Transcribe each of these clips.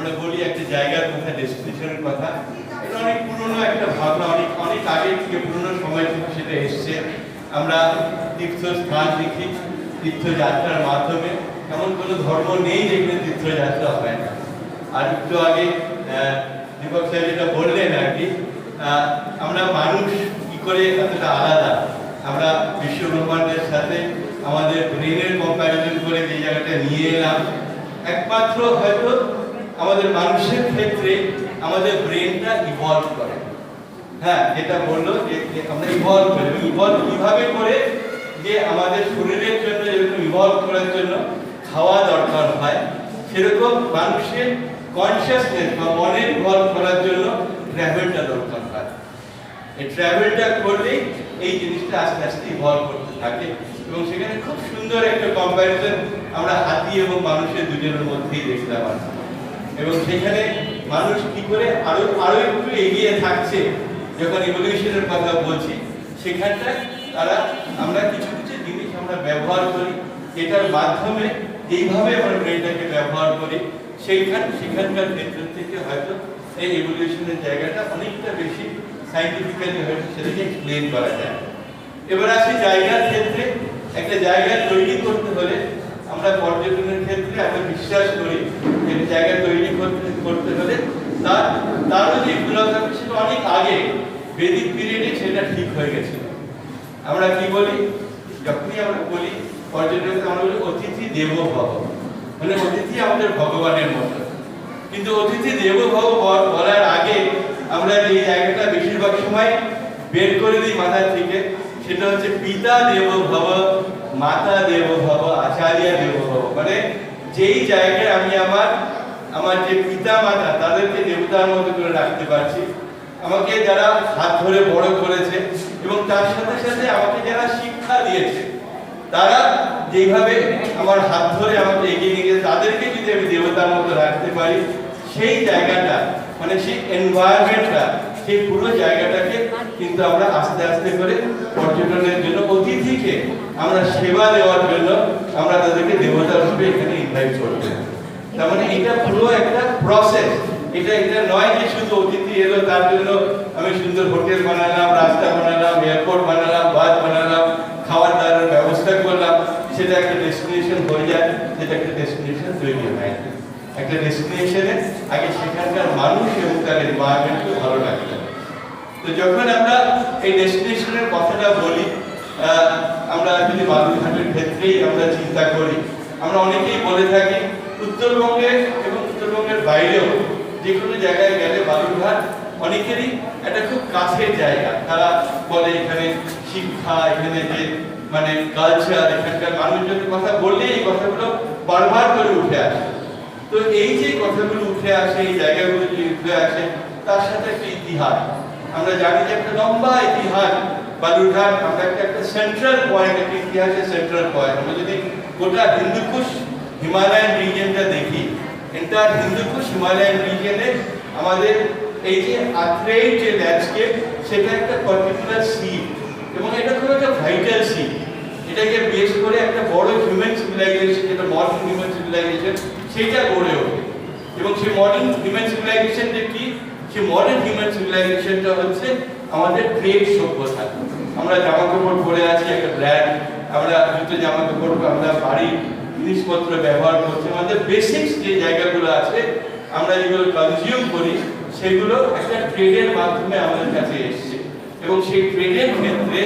আমরা বলি একটা জায়গার কথা, ডেস্টিনেশনের কথা, এটা অনেক পুরনো একটা ভাবনা, অনেক আগে থেকে পুরনো সময় থেকে সেটা এসছে। আমরা তীর্থস্থান দেখি তীর্থযাত্রার মাধ্যমে, এমন কোনো ধর্ম নেই যেখানে তীর্থযাত্রা হয় না। আর একটু আগে দীপক স্যার যেটা বললেন আর কি, আমরা মানুষ কি করে এতটা আলাদা, আমরা বিশ্ব ব্রহ্মাণ্ডের সাথে আমাদের ব্রেনের কম্প্যারিজন করে যে জায়গাটা নিয়ে এলাম, একমাত্র হয়তো আমাদের মানুষের ক্ষেত্রে আমাদের ব্রেনটা ইভলভ করে। হ্যাঁ, যেটা বললো যে আমরা ইভলভ করি, ইভলভ কিভাবে করে, যে আমাদের শরীরের জন্য যেরকম ইভলভ করার জন্য খাওয়া দরকার হয়, সেরকম মানুষের কনসিয়াসনেস বা মনের ইভলভ করার জন্য ট্রাভেলটা দরকার হয়। এই ট্রাভেলটা করলেই এই জিনিসটা আস্তে আস্তে ইভলভ করতে থাকে। এবং সেখানে খুব সুন্দর একটা কম্প্যারিজন আমরা হাতি এবং মানুষের দুজনের মধ্যেই দেখলাম। এবং সেখানে মানুষ কি করে আরো একটু এগিয়ে থাকছে, যখন ইভলিউশনের কথা বলছি, সেখানটায় আমরা কিছু কিছু জিনিস আমরা ব্যবহার করি, এটার মাধ্যমে এইভাবে আমরা ব্রেনটাকে ব্যবহার করি, সেখানকার ক্ষেত্র থেকে হয়তো এই ইভলিউশনের জায়গাটা অনেকটা বেশি সাইন্টিফিক্যালি হয়তো সেটাকে এক্সপ্লেন করা যায়। এবার আসি জায়গার ক্ষেত্রে। একটা জায়গা তৈরি করতে হলে আমরা পর্যটনের ক্ষেত্রে আমরা বিশ্বাস করি যে জায়গা তৈরি করতে হলে তারও যে ফিলসফি সেটা অনেক আগে বেদিক পিরিয়ডে সেটা ঠিক হয়ে গেছিল। আমরা কি বলি, যখনই আমরা বলি পর্যটন, আমরা বলি অতিথি দেব ভব, মানে অতিথি আমাদের ভগবানের মতো। কিন্তু অতিথি দেব ভব বলার আগে আমরা যে জায়গাটা বেশিরভাগ সময় বের করে দিই মাথার থেকে, সেটা হচ্ছে পিতা দেব ভব, মাতা দেব ভব, আচার্য দেব ভব। মানে যেই জায়গায় আমি আমার যে পিতা মাতা তাদেরকে দেবতার মতো করে রাখতে পারছি, আমাকে যারা হাত ধরে বড় করেছে এবং তার সাথে সাথে আমাকে যারা শিক্ষা দিয়েছে, তারা যেভাবে আমার হাত ধরে আমাকে এগিয়ে নিয়ে গেছে, তাদেরকে যদি আমি দেবতার মতো রাখতে পারি, সেই জায়গাটা মানে সেই এনভায়রনমেন্টটা, সেই পুরো জায়গাটাকে কিন্তু আমরা আস্তে আস্তে করে পর্যটনের জন্য অতিথিকে আমরা সেবা দেওয়ার জন্য আমরা তাদেরকে দেবতা রূপে এখানে ইনভাইট করব। তার মানে এটা পুরো একটা প্রসেস। এটা নয় যে শুধু অতিথি এলো তার জন্য আমি সুন্দর হোটেল বানালাম, রাস্তা বানালাম, এয়ারপোর্ট বানালাম, বাস বানালাম, খাওয়ার দাওয়ার ব্যবস্থা করলাম, সেটা একটা ডেস্টিনেশন হয়ে যায়। সেটা একটা ডেস্টিনেশন তৈরি হয়। একটা ডেস্টিনেশনে আগে সেখানকার মানুষ এবং তার এনভায়রনমেন্টকে ভালো লাগবে। তো যখন আমরা এই ডেস্টিনেশনের কথাটা বলি, আমরা যদি বালুরঘাটের ক্ষেত্রেই আমরা চিন্তা করি, আমরা অনেকেই বলে থাকি উত্তরবঙ্গে এবং উত্তরবঙ্গের বাইরেও যে কোনো জায়গায় গেলে বালুরঘাট অনেকেরই একটা খুব কাছের জায়গা। তারা বলে এখানে শিক্ষা, এখানে যে মানে কালচার, এখানকার মানুষজনের কথা বললে এই কথাগুলো বারবার করে উঠে আসে। তো এই যে কথাগুলো উঠে আসে, এই জায়গাগুলো যে উঠে আসে, তার সাথে একটা ইতিহাস। আমরা জানি যে একটা লম্বা ইতিহাস বালুরঘাট, আমরা একটা সেন্ট্রাল পয়েন্ট, একটা ইতিহাসের সেন্ট্রাল পয়েন্ট। আমরা যদি গোটা হিন্দুকুশ হিমালয়ান রিজিয়নটা দেখি, এন্টায়ার হিন্দুকুশ হিমালয়ান রিজিয়নে আমাদের এই যে আত্রেয় যে ল্যান্ডস্কেপ, সেটা একটা পার্টিকুলার সিন, এবং এটা খুব একটা ভাইটাল সিন। এটাকে বেস করে একটা বড় হিউম্যান সিভিলাইজেশন, যেটা মডার্ন হিউম্যান সিভিলাইজেশন, সেটা গড়ে ওঠে। এবং সেই মডার্ন হিউম্যান সিভিলাইজেশনটা কি? সেই মডার্ন হিউম্যান সিভিলাইজেশনটা হচ্ছে আমাদের ট্রেড সভ্যতা। আমরা জামা কাপড় পরে আছি, একটা ব্র্যান্ড, আমরা জুতো জামা কাপড়, আমরা বাড়ির জিনিসপত্র ব্যবহার করছি, আমাদের বেসিক্স যে জায়গাগুলো আছে আমরা যেগুলো কনজিউম করি, সেগুলো একটা ট্রেডের মাধ্যমে আমাদের কাছে এসছে। এবং সেই ট্রেডের ক্ষেত্রে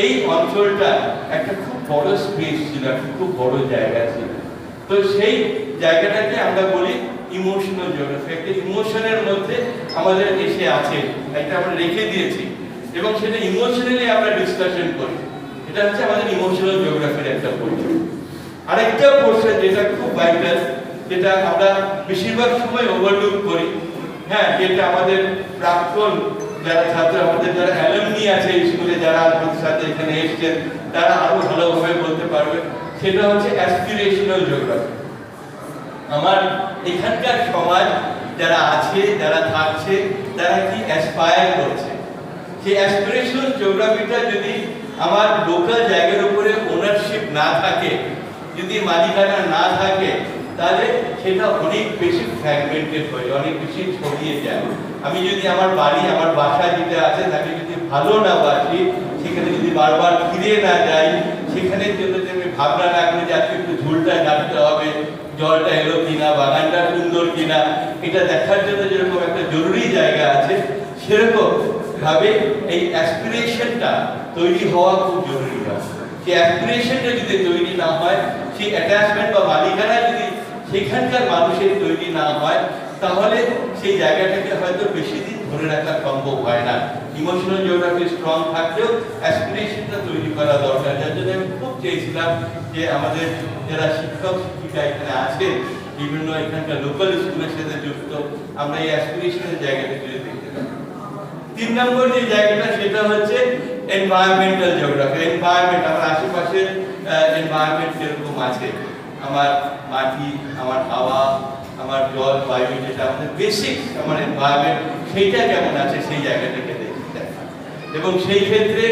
এই অঞ্চলটা একটা খুব বড় স্পেস ছিল, একটা খুব বড় জায়গা ছিল। তো সেই জায়গাটাকে আমরা বলি ইমোশনাল জিওগ্রাফি। একটা ইমোশনের মধ্যে আমাদের এসে আছে, এটা আমরা রেখে দিয়েছি, এবং সেটা ইমোশনালি আমরা ডিসকাশন করি। এটা হচ্ছে আমাদের ইমোশনাল জিওগ্রাফির একটা পোর্শন। আরেকটা পোর্শন যেটা খুব ভাইটাল, যেটা আমরা বেশিরভাগ সময় ওভারলুক করি, হ্যাঁ, যেটা আমাদের প্রাক্তন যারা ছাত্র, আমাদের যারা অ্যালুমনি আছে স্কুলে, যারা আমাদের সাথে এখানে এসেছেন, তারা আরো ভালোভাবে বলতে পারবে, সেটা হচ্ছে অ্যাসপিরেশনাল জিওগ্রাফি। আমার এখানকার সমাজ যারা আছে, যারা থাকছে, তারা কি অ্যাসপায়ার করছে, সেই অ্যাসপিরেশনাল জিওগ্রাফিটা যদি আমার লোকাল জায়গার উপরে ওনারশিপ না থাকে, যদি মালিকানা না থাকে, তাহলে সেটা অনেক বেশি ফ্র্যাগমেন্টেড হয়ে যায়, অনেক বেশি ছড়িয়ে যায়। আমি যদি আমার বাড়ি, আমার বাসা যেটা আছে তাকে যদি ভালো না বাসি, সেখানে যদি বারবার ফিরে না যাই, সেখানের জন্য যদি আমি ভাবনা না করি যে আজকে একটু ঝুলটা কাটতে হবে, জলটা এলো কিনা, বাগানটা সুন্দর কিনা, এটা দেখার জন্য যেরকম একটা জরুরি জায়গা আছে, সেরকম ভাবে এই অ্যাসপিরেশনটা তৈরি হওয়া খুব জরুরি হয়। সেই অ্যাসপিরেশনটা যদি তৈরি না হয়, সেই অ্যাটাচমেন্ট বা মালিকানা যদি সেখানকার মানুষের তৈরি না হয়, তাহলে সেই জায়গাটাকে হয়তো বেশি দিন ধরে রাখা সম্ভব হয় না। ইমোশনাল জিওগ্রাফি স্ট্রং থাকলেও অ্যাসপিরেশনটা তৈরি করা দরকার। যার জন্য আমি খুব চেয়েছিলাম যে আমাদের যারা শিক্ষক শিক্ষিকা এখানে আছেন, বিভিন্ন এখানকার লোকাল স্কুলের সাথে যুক্ত, আমরা এই অ্যাসপিরেশনের জায়গাটা যদি দেখতে পাই। 3 নম্বর যে জায়গাটা সেটা হচ্ছে এনভায়রনমেন্টাল জিওগ্রাফি। এনভায়রনমেন্ট, আমার আশেপাশের এনভায়রনমেন্ট যেরকম আছে, আমার মাটি, আমার হাওয়া, আমার জল, বায়ু, যেটা আমাদের বেসিক আমার এনভায়রনমেন্ট, সেইটা কেমন আছে সেই জায়গাটাকে দেখতে। এবং সেই ক্ষেত্রে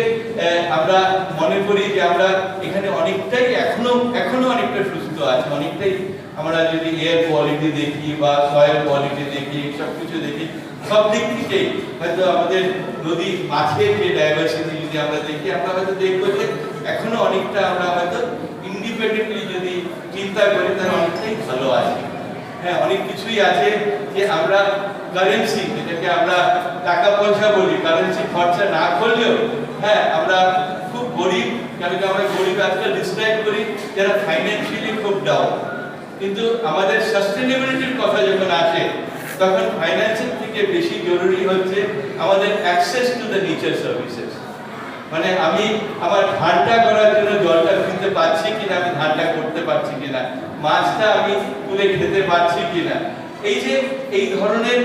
আমরা মনে করি যে আমরা এখানে অনেকটাই এখনো অনেকটা সুস্থ আছে, অনেকটাই আমরা যদি এয়ার কোয়ালিটি দেখি বা সয়েল কোয়ালিটি দেখি, সব কিছু দেখি, সব দিক থেকেই হয়তো আমাদের নদী মাছের যে ডাইভার্সিটি যদি আমরা দেখি, আমরা হয়তো দেখবো যে এখনো অনেকটা আমরা হয়তো ইন্ডিপেন্ডেন্টলি যদি চিন্তা করি তাহলে অনেকটাই ভালো আছে। হ্যাঁ, অনেক কিছুই আছে যে আমরা কারেন্সি, যেটাকে আমরা টাকা পয়সা বলি, কারেন্সি খরচা না করলেও, হ্যাঁ আমরা খুব গরিব, কারণ আমরা গরিব আজকাল ডিসক্রাইব করি যারা ফাইন্যান্সিয়ালি খুব ডাউন। কিন্তু আমাদের সাস্টেনেবিলিটির কথা যখন আসে, তখন ফাইন্যান্সের থেকে বেশি জরুরি হচ্ছে আমাদের access to the nature services. মানে আমি আমার ধানটা করার জন্য জলটা কিনতে পারছি কিনা, আমি ধানটা করতে পারছি কিনা, মাছটা আমি তুলে খেতে পারছি কিনা, এই ধরনের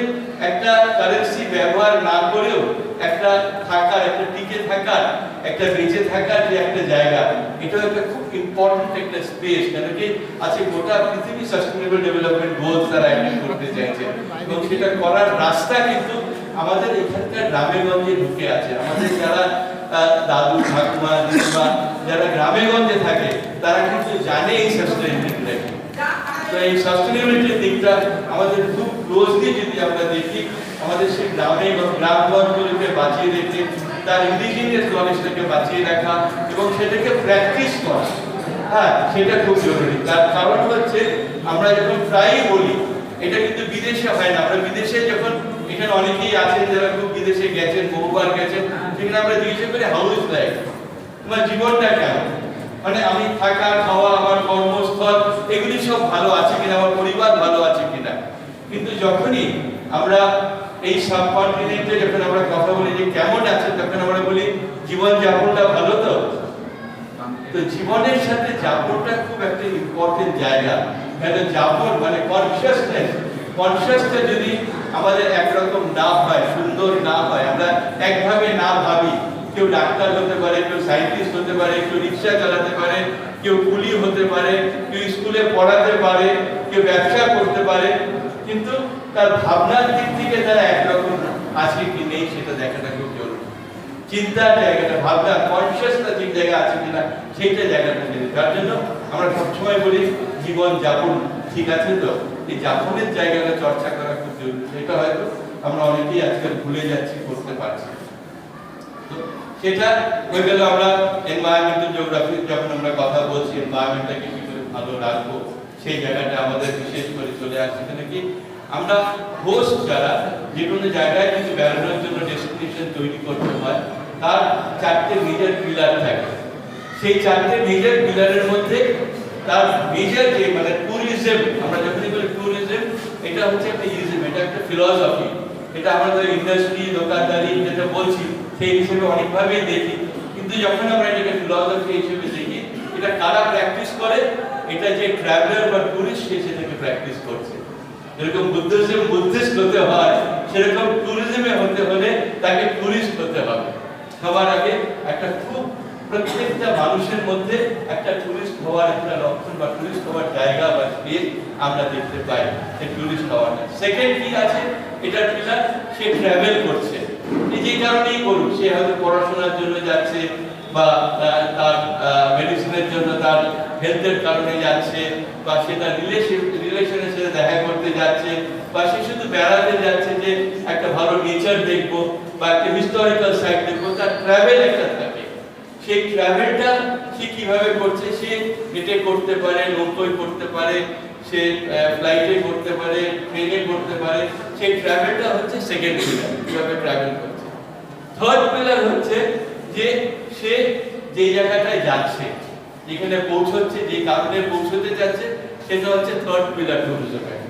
একটা কারেন্সি ব্যবহার না করেও একটা থাকার, একটা টিকে থাকার, একটা বেঁচে থাকার যে একটা জায়গা, এটা একটা খুব ইম্পর্টেন্ট একটা স্পেস। কেন কি আছে গোটা পৃথিবী সাস্টেনেবল ডেভেলপমেন্ট গোলস তারা অ্যাচিভ করতে চাইছে, এবং সেটা করার রাস্তা কিন্তু আমাদের এখানকার গ্রামে গঞ্জে ঢুকে আছে। আমাদের যারা দাদু ঠাকুমা দিদিমা যারা গ্রামে গঞ্জে থাকে, তারা কিন্তু জানে এই সাস্টেনেবিলিটি। তো এই সাস্টেনেবিলিটির দিকটা আমাদের খুব ক্লোজলি যদি আমরা দেখি, আমাদের সেই গ্রামগঞ্জগুলোকে বাঁচিয়ে রেখে তার ইন্ডিজিনিয়াস নলেজটাকে বাঁচিয়ে রাখা এবং সেটাকে প্র্যাকটিস করা, হ্যাঁ সেটা খুব জরুরি। তার কারণ হচ্ছে আমরা যখন প্রায়ই বলি, এটা কিন্তু বিদেশে হয় না। আমরা বিদেশে যখন, এখানে অনেকেই আছেন যারা খুব বিদেশে গেছেন, বহুবার গেছেন, সেখানে আমরা জিজ্ঞাসা করি হাউ ইজ লাইফ, তোমার জীবনটা কেমন, মানে আমি থাকা খাওয়া, আমার কর্মস্থল, এগুলি সব ভালো আছে কিনা, আমার পরিবার ভালো আছে কিনা। কিন্তু যখনই আমরা এই সাবকন্টিনেন্টে যখন আমরা কথা বলি যে কেমন আছে, তখন আমরা বলি জীবন যাপনটা ভালো। তো জীবনের সাথে যাপনটা খুব একটা ইম্পর্টেন্ট জায়গা। কেন যাপন মানে কনসিয়াসটা যদি আমাদের একরকম না হয়, সুন্দর না হয়, আমরা একভাবে না ভাবি, কেউ ডাক্তার হতে পারে, কেউ সায়েন্টিস্ট হতে পারে, কেউ রিক্সা চালাতে পারে, কেউ কুলি হতে পারে, কেউ স্কুলে পড়াতে পারে, কেউ ব্যবসা করতে পারে, কিন্তু তার ভাবনার দিক থেকে তারা একরকম আছে কি নেই সেটা দেখাটা খুব জরুরি। চিন্তার জায়গাটা, ভাবনা, কনসিয়াসটা ঠিক জায়গা আছে কিনা সেইটা জায়গাটা নেই। যার জন্য আমরা সবসময় বলি জীবন যাপন ঠিক আছে। তো এই যাপনের জায়গাটা চর্চা করা খুব জরুরি। সেটা হয়তো আমরা অনেকেই আজকাল ভুলে যাচ্ছি, করতে পারছি। তো সেটা হয়ে গেল আমরা এনভায়রনমেন্টাল জিওগ্রাফি যখন আমরা কথা বলছি, এনভায়রনমেন্টটাকে কি করে ভালো রাখবো সেই জায়গাটা আমাদের বিশেষ করে চলে আসছে। সেখানে কি আমরা হোস্ট যারা, যে কোনো জায়গায় যদি বেড়ানোর জন্য ডেস্টিনেশন তৈরি করতে হয়, তার 4টে মেজর পিলার থাকে। সেই 4টে মেজর পিলারের মধ্যে তার মেজর যে মানে ট্যুরিজম, আমরা যখনই বলি ট্যুরিজম, এটা হচ্ছে একটা ইজম, এটা একটা ফিলসফি। এটা আমাদের ইন্ডাস্ট্রি, দোকানদারি যেটা বলছি সেই হিসেবে অনেকভাবেই দেখি, কিন্তু যখন আমরা এটাকে ফিলসফি হিসেবে দেখি, এটা কারা প্র্যাকটিস করে, এটা যে ট্রাভেলার বা টুরিস্ট সে সেটাকে প্র্যাকটিস করছে। যেরকম বুদ্ধিস্ট হতে হয়, সেরকম ট্যুরিজমে হতে হলে তাকে টুরিস্ট হতে হবে। সবার আগে একটা খুব প্রত্যেকটা মানুষের মধ্যে একটা টুরিস্ট হওয়ার একটা লক্ষণ বা টুরিস্ট হওয়ার জায়গা বা স্পেস আমরা দেখতে পাই, সেই টুরিস্ট হওয়াটা। সেকেন্ড কি আছে, এটা পিলার, সে ট্রাভেল করছে, যে কারণেই করুক, সে হয়তো পড়াশোনার জন্য যাচ্ছে বা তার মেডিসিনের জন্য তার হেলথের কারণে যাচ্ছে, বা সেটা রিলেশনের সাথে দেখা করতে যাচ্ছে, বা সে শুধু বেড়াতে যাচ্ছে যে একটা ভালো নেচার দেখবো বা একটা হিস্টোরিক্যাল সাইট দেখবো, তার ট্রাভেল একটা থাকে। সেই ট্রাভেলটা সে কিভাবে করছে, সে হেঁটে করতে পারে, নৌকোয় করতে পারে, সে ফ্লাইটে করতে পারে, ট্রেনে করতে পারে, সেই ট্রাভেলটা হচ্ছে সেকেন্ড পিলার, কিভাবে ট্রাভেল করছে। থার্ড পিলার হচ্ছে যে সে যে জায়গাটায় যাচ্ছে, যেখানে পৌঁছচ্ছে, যে কারণে পৌঁছতে যাচ্ছে, সেটা হচ্ছে থার্ড পিলার ট্যুরিজমের।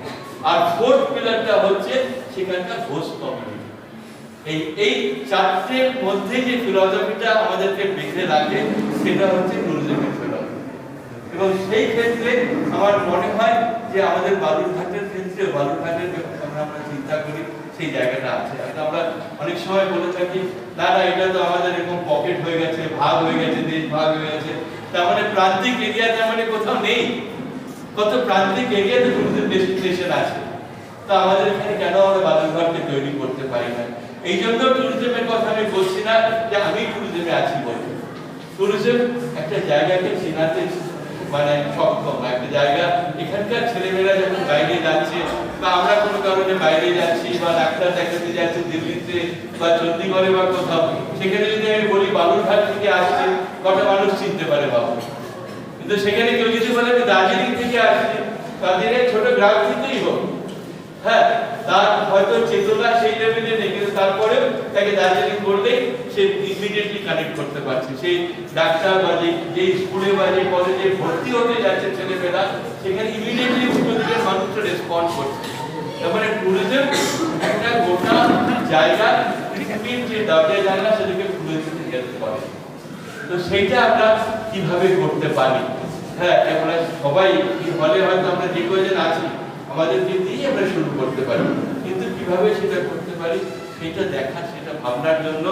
আর ফোর্থ পিলারটা হচ্ছে সেখানকার হোস্ট কমিউনিটি। এই চারটের মধ্যে যে ফিলসফিটা আমাদেরকে বেঁধে রাখে, সেটা হচ্ছে ট্যুরিজমের ফিলসফি। এবং সেই ক্ষেত্রে আমার মনে হয় যে আমাদের বালুরঘাটের ক্ষেত্রে, বালুরঘাটের আমরা চিন্তা করি সেই জায়গাটা আছে। আমরা অনেক সময় বলে থাকি না না, এটা তো আমাদের এরকম পকেট হয়ে গেছে, ভাগ হয়ে গেছে, দেশ ভাগ হয়ে গেছে, তার মানে প্রান্তিক এরিয়াতে মানে কোথাও নেই। কত প্রান্তিক এরিয়াতে ট্যুরিজম ডেস্টিনেশন আছে, তা আমাদের এখানে কেন আমরা বালুরঘাটকে তৈরি করতে পারি না? এই জন্য ট্যুরিজমের কথা আমি বলছি না যে আমি ট্যুরিজমে আছি বলে। ট্যুরিজম একটা জায়গাকে চেনাতে মানে সক্ষম, একটা জায়গা, এখানকার ছেলেমেয়েরা যখন বাইরে যাচ্ছে, বা আমরা কোনো কারণে বাইরে যাচ্ছি, বা ডাক্তার দেখাতে যাচ্ছি দিল্লিতে বা চণ্ডীগড়ে বা কোথাও, সেখানে যদি আমি বলি বালুরঘাট থেকে আসছি, কটা মানুষ চিনতে পারে বাবু? কিন্তু সেখানে কেউ যদি বলে আমি দার্জিলিং থেকে আসছি, তাদের ছোট গ্রাম থেকেই হোক, হ্যাঁ, তার হয়তো চেতনা সেই লেভেলে নেই, কিন্তু তারপরেও তাকে দার্জিলিং করলেই সে ইমিডিয়েটলি কানেক্ট করতে পারছে। সেই ডাক্তার বা যে স্কুলে বা যে কলেজে ভর্তি হতে যাচ্ছে ছেলেমেয়েরা, সেখানে ইমিডিয়েটলি উপস্থিত মানুষটা রেসপন্ড করছে। তারপরে ট্যুরিজম একটা গোটা জায়গা, পৃথিবীর যে দরজা জানলা সেটাকে খুলে দিতে হেল্প করে। তো সেইটা আমরা কিভাবে করতে পারি? হ্যাঁ, আমরা সবাই হলে হয়তো আমরা যে কয়েকজন আছি আমাদেরকে দিয়ে আমরা শুরু করতে পারি, কিন্তু কিভাবে সেটা করতে পারি সেটা দেখা, সেটা ভাবনার জন্য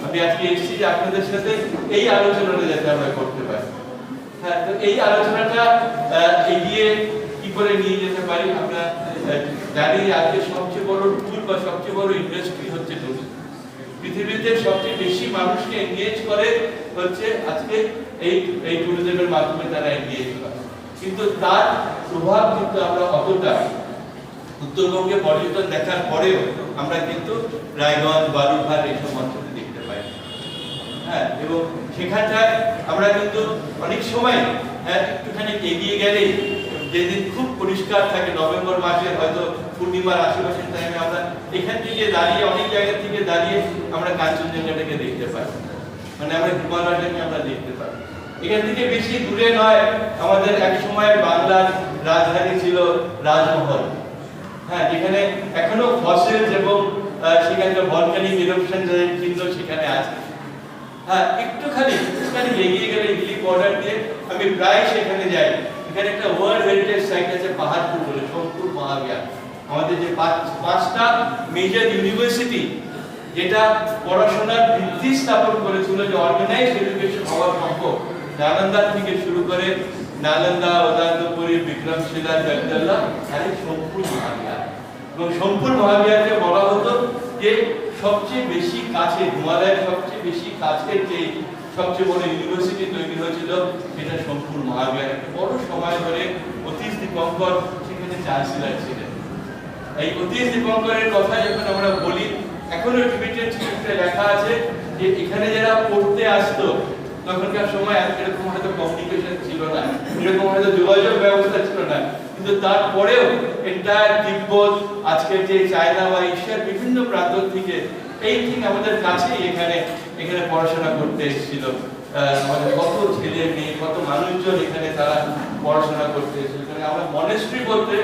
আমি আজকে এসেছি যে আপনাদের সাথে এই আলোচনাটা যাতে আমরা করতে পারি। হ্যাঁ, তো এই আলোচনাটা এগিয়ে কি করে নিয়ে যেতে পারি? আমরা জানি আজকে সবচেয়ে বড় টুল বা সবচেয়ে বড় ইন্ডাস্ট্রি হচ্ছে ট্যুরিজম। পৃথিবীতে সবচেয়ে বেশি মানুষকে এনগেজ করে হচ্ছে আজকে এই ট্যুরিজমের মাধ্যমে তারা এনগেজ করে। কিন্তু তার প্রভাব কিন্তু আমরা অতটা উত্তরবঙ্গে পর্যটন দেখার পরেও আমরা কিন্তু রায়গঞ্জ, বালুরঘাট এইসব অঞ্চলে দেখতে পাই। হ্যাঁ, এবং সেখানটায় আমরা কিন্তু অনেক সময় একটুখানি এগিয়ে গেলেই, যেদিন খুব পরিষ্কার থাকে, নভেম্বর মাসে হয়তো পূর্ণিমার আশেপাশের টাইমে আমরা এখান থেকে দাঁড়িয়ে, অনেক জায়গা থেকে দাঁড়িয়ে আমরা কাঞ্চনজঙ্ঘাটাকে দেখতে পাই, মানে আমরা হিমালয়টাকে আমরা দেখতে পাই। এখান থেকে বেশি দূরে নয়, আমাদের এক সময় বাংলার রাজধানী ছিল রাজমহল। হ্যাঁ, যেখানে এখনো ফসিলস এবং সেখানকার ভলকানিক ইরপশনের চিহ্ন সেখানে আছে। হ্যাঁ, একটুখানি এগিয়ে গেলে হিলি বর্ডার দিয়ে আমি প্রায় সেখানে যাই। এখানে একটা ওয়ার্ল্ড হেরিটেজ সাইট আছে পাহাড়পুর বলে, সোমপুর মহাবিহার। আমাদের যে পাঁচটা মেজর ইউনিভার্সিটি যেটা পড়াশোনার ভিত্তি স্থাপন করেছিল, যে অর্গানাইজড এডুকেশন হওয়ার সম্ভব, নালন্দা থেকে শুরু করে নালন্দা, উদয়পুরি, বিক্রমশিলা, জগদল্লা আর সোমপুর মহাবিহার। এবং সোমপুর মহাবিহারকে বলা হতো যে সবচেয়ে বেশি কাছে, হিমালয়ের সবচেয়ে বেশি কাছের যে সবচেয়ে বড় ইউনিভার্সিটি তৈরি হয়েছিল সেটা সোমপুর মহাবিহার। একটা বড় সময় ধরে অতীশ দীপঙ্কর সেখানে চ্যান্সেলর ছিলেন। এই অতীশ দীপঙ্করের কথা যখন আমরা বলি, এখনো টিবেটের চিঠিতে লেখা আছে যে এখানে যারা পড়তে আসতো, তখনকার সময় এরকম হয়তো কমিউনিকেশন ছিল না, এরকম হয়তো যোগাযোগ ব্যবস্থা ছিল না, কিন্তু তারপরেও এন্টায়ার তিব্বত, আজকের যে চায়না বা এশিয়ার বিভিন্ন প্রান্ত থেকে, এই ঠিক আমাদের কাছেই এখানে পড়াশোনা করতে এসেছিল। আমাদের কত ছেলে মেয়ে, কত মানুষজন এখানে তারা পড়াশোনা করতে এসেছিল। আমরা মনেস্ট্রি বলতে,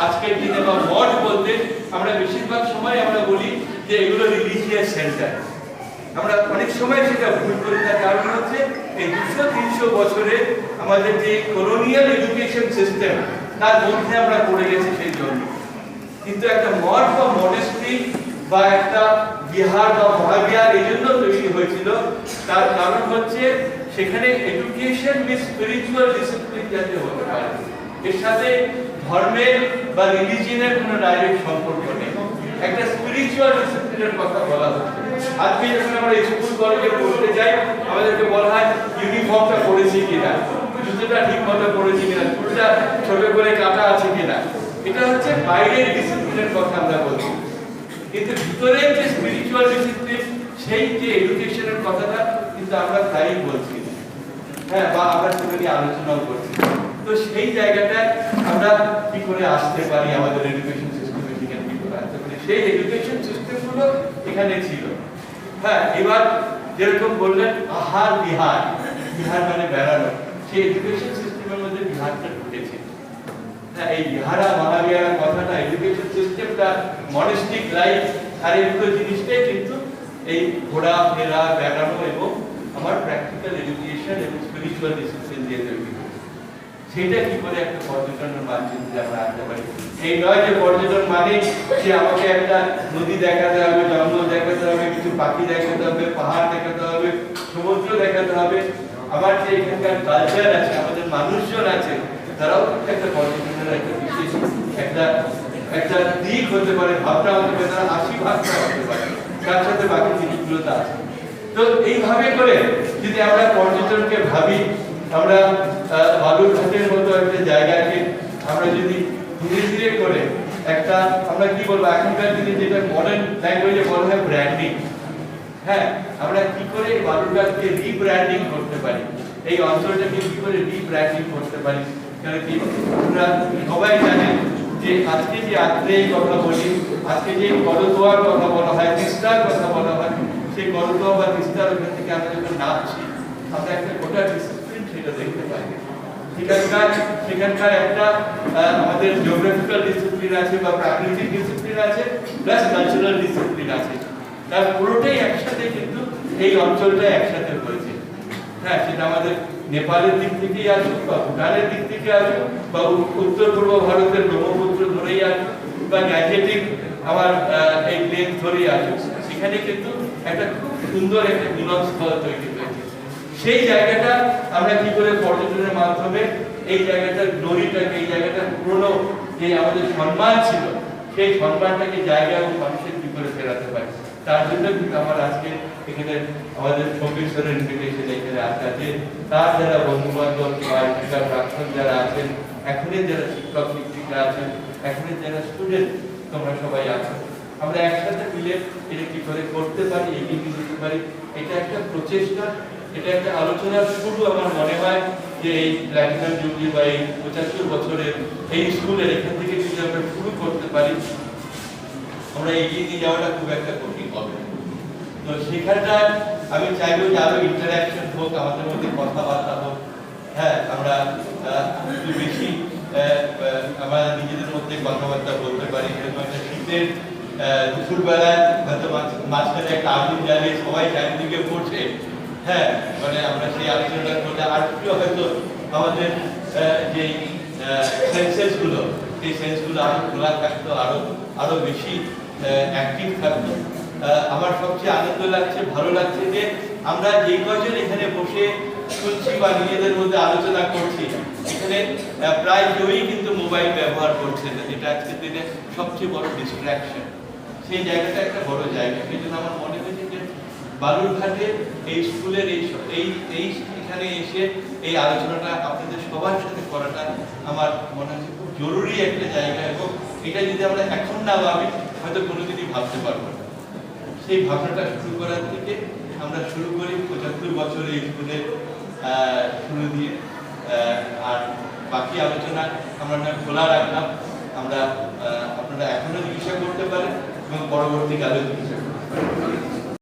আজকের দিনে বা মঠ বলতে, আমরা বেশিরভাগ সময় আমরা বলি যে এগুলো রিলিজিয়াস সেন্টার। আমরা অনেক সময় সেটা ভুল করি, তার কারণ হচ্ছে এই 200-300 বছরে আমাদের যে কলোনিয়াল এডুকেশন সিস্টেম, তার মধ্যে আমরা পড়ে গেছি সেই জন্য। কিন্তু একটা মঠ বা মনেস্ট্রি বা একটা বিহার বা মহাবিহার এই জন্য তৈরি হয়েছিল, তার কারণ হচ্ছে সেখানে এডুকেশন উইথ স্পিরিচুয়াল ডিসিপ্লিন যাতে হতে পারে। এর সাথে ধর্মের বা রিলিজিয়নের কোনো ডাইরেক্ট সম্পর্ক নেই, একটা স্পিরিচুয়াল ডিসিপ্লিনের কথা বলা হচ্ছে। আজকে যখন আমরা স্কুল কলেজে পড়তে যাই, আমাদেরকে বলা হয় ইউনিফর্মটা পরেছি কিনা, জুতোটা ঠিক মতো পড়েছি কিনা, চুলটা ছোট করে কাটা আছে কিনা, এটা হচ্ছে বাইরের ডিসিপ্লিনের কথা আমরা বলছি। কিন্তু ভিতরের যে স্পিরিচুয়াল ডিসিপ্লিন, সেই যে এডুকেশনের কথাটা কিন্তু আমরা প্রায়ই বলছি, হ্যাঁ, বা আমরা সেটা নিয়ে আলোচনাও করছি। তো সেই জায়গাটা আমরা কি করে আসতে পারি, আমাদের এডুকেশন সিস্টেমে কি করে আসতে পারি, সেই এডুকেশন সিস্টেমগুলো এখানে ছিল। হ্যাঁ, এবার যেরকম বললেন আহার বিহার, বিহার মানে বেড়ানো, সেই এডুকেশন সিস্টেমের মধ্যে বিহারটা ঢুকেছে। হ্যাঁ, এই বিহারা মহাবিহারা কথাটা, এডুকেশন সিস্টেমটা, মনিস্টিক লাইফ আর এগুলো জিনিসটাই কিন্তু এই ঘোরা ফেরা বেড়ানো এবং আমার প্র্যাকটিক্যাল এডুকেশন এবং স্পিরিচুয়াল ডিসিপ্লিন দিয়ে তৈরি করেছে। সেটা কি করে একটা পর্যটনের মানচিত্রে আমরা আনতে পারি। এই নয় যে পর্যটন মানে যে আমাকে একটা নদী দেখাতে হবে, জঙ্গল দেখাতে হবে, কিছু পাখি দেখাতে হবে, পাহাড় দেখাতে হবে, সমুদ্র দেখাতে হবে। আমার যে এখানকার কালচার আছে, আমাদের মানুষজন আছে, তারাও কিন্তু একটা পর্যটনের একটা বিশেষ একটা দিক হতে পারে, ভাবনা হতে পারে, তারা হাসি ভাবনা হতে পারে, তার সাথে বাকি জিনিসগুলো তো আছে। তো এইভাবে করে যদি আমরা পর্যটনকে ভাবি, আমরা বালুরঘাটের মতো একটা জায়গাকে আমরা যদি ধীরে ধীরে করে একটা, আমরা কি বলবো, এখনকার দিনে যেটা মডার্ন ল্যাঙ্গুয়েজে বলা হয় ব্র্যান্ডিং, হ্যাঁ, আমরা কি করে বালুরঘাটকে রিব্র্যান্ডিং করতে পারি, এই অঞ্চলটাকে কি করে রিব্র্যান্ডিং করতে পারি। কারণ কি আমরা সবাই জানেন যে আজকে যে আত্রেয় কথা বলি, আজকে যে করতোয়ার কথা বলা হয়, তিস্তার কথা বলা হয়, সেই করতোয়া বা তিস্তার ওখান থেকে আমরা যখন নামছি, আমরা একটা গোটা ডিসিপ্লিন সেটা দেখতে পাই। সেখানকার একটা আমাদের জিওগ্রাফিক্যাল ডিসিপ্লিন আছে বা প্রাকৃতিক ডিসিপ্লিন আছে, প্লাস কালচারাল ডিসিপ্লিন আছে, তার পুরোটাই একসাথে কিন্তু এই অঞ্চলটা একসাথে হয়েছে। হ্যাঁ, সেটা আমাদের নেপালের দিক থেকেই আসুক বা ভুটানের দিক থেকে আসুক বা উত্তর পূর্ব ভারতের ব্রহ্মপুত্র ধরেই আসুক বা গ্যাজেটিক আমার এই প্লেন ধরেই আসুক, সেখানে কিন্তু একটা খুব সুন্দর একটা মিলনস্থল তৈরি হয়েছে। সেই জায়গাটা আমরা কি করে পর্যটনের মাধ্যমে এই জায়গাটার গ্লোরিটাকে, এই জায়গাটার পুরনো যে আমাদের সম্মান ছিল, সেই সম্মানটাকে জায়গা এবং মানুষের কি করে ফেরাতে পারি, তার জন্য কিন্তু আমার আজকে এখানে আমাদের প্রফেসরের ইনভিটেশন এখানে আসা আছে। তার যারা বন্ধু বান্ধব বা এখানকার প্রাক্তন যারা আছেন, এখনের যারা শিক্ষক শিক্ষিকা আছেন, এখনের যারা স্টুডেন্ট, তোমরা সবাই আছো, আমরা একসাথে মিলে এটা কি করে করতে পারি, এগিয়ে নিয়ে যেতে পারি, এটা একটা প্রচেষ্টা, এটা একটা আলোচনার শুরু। আমার মনে হয় যে এই প্ল্যাটিনাম জুবলি বা এই 75 বছরের এই স্কুলের এখান থেকে যদি আমরা শুরু করতে পারি, আমরা এগিয়ে নিয়ে যাওয়াটা খুব একটা কঠিন হবে। তো সেখানটা আমি চাইবো যে আরো ইন্টারঅ্যাকশন হোক, আমাদের মধ্যে কথাবার্তা হোক, হ্যাঁ, আমরা একটু বেশি আমরা নিজেদের মধ্যে কথাবার্তা বলতে পারি। এরকম একটা শীতের দুপুরবেলায় হয়তো মাঝখানে একটা আগুন জ্বালিয়ে সবাই চারিদিকে পড়ছে, হ্যাঁ, মানে আমরা সেই আলোচনাটা করলে আর একটু হয়তো আমাদের যে সেন্সেস গুলো, সেই সেন্সগুলো আরো খোলা থাকতো, আরো বেশি অ্যাক্টিভ থাকতো। আমার সবচেয়ে আনন্দ লাগছে, ভালো লাগছে যে আমরা যে কজন এখানে বসে শুনছি বা নিজেদের মধ্যে আলোচনা করছি, এখানে প্রায় কেউই কিন্তু মোবাইল ব্যবহার করছে না, যেটা আজকের দিনে সবচেয়ে বড় ডিস্ট্রাকশন। সেই জায়গাটা একটা বড় জায়গা। সেই জন্য আমার মনে হয়েছে যে বালুরঘাটে এই স্কুলের এই এখানে এসে এই আলোচনাটা আপনাদের সবার সাথে করাটা আমার মনে হচ্ছে খুব জরুরি একটা জায়গা, এবং এটা যদি আমরা এখন না ভাবি হয়তো কোনোদিনই ভাবতে পারবো না। সেই ভাবনাটা শুরু করার থেকে আমরা শুরু করি 75 বছর এই স্কুলে শুরু দিয়ে, আর বাকি আলোচনা আমরা খোলা রাখলাম। আমরা আপনারা এখনো জিজ্ঞাসা করতে পারেন এবং পরবর্তীকালেও জিজ্ঞাসা করতে পারেন।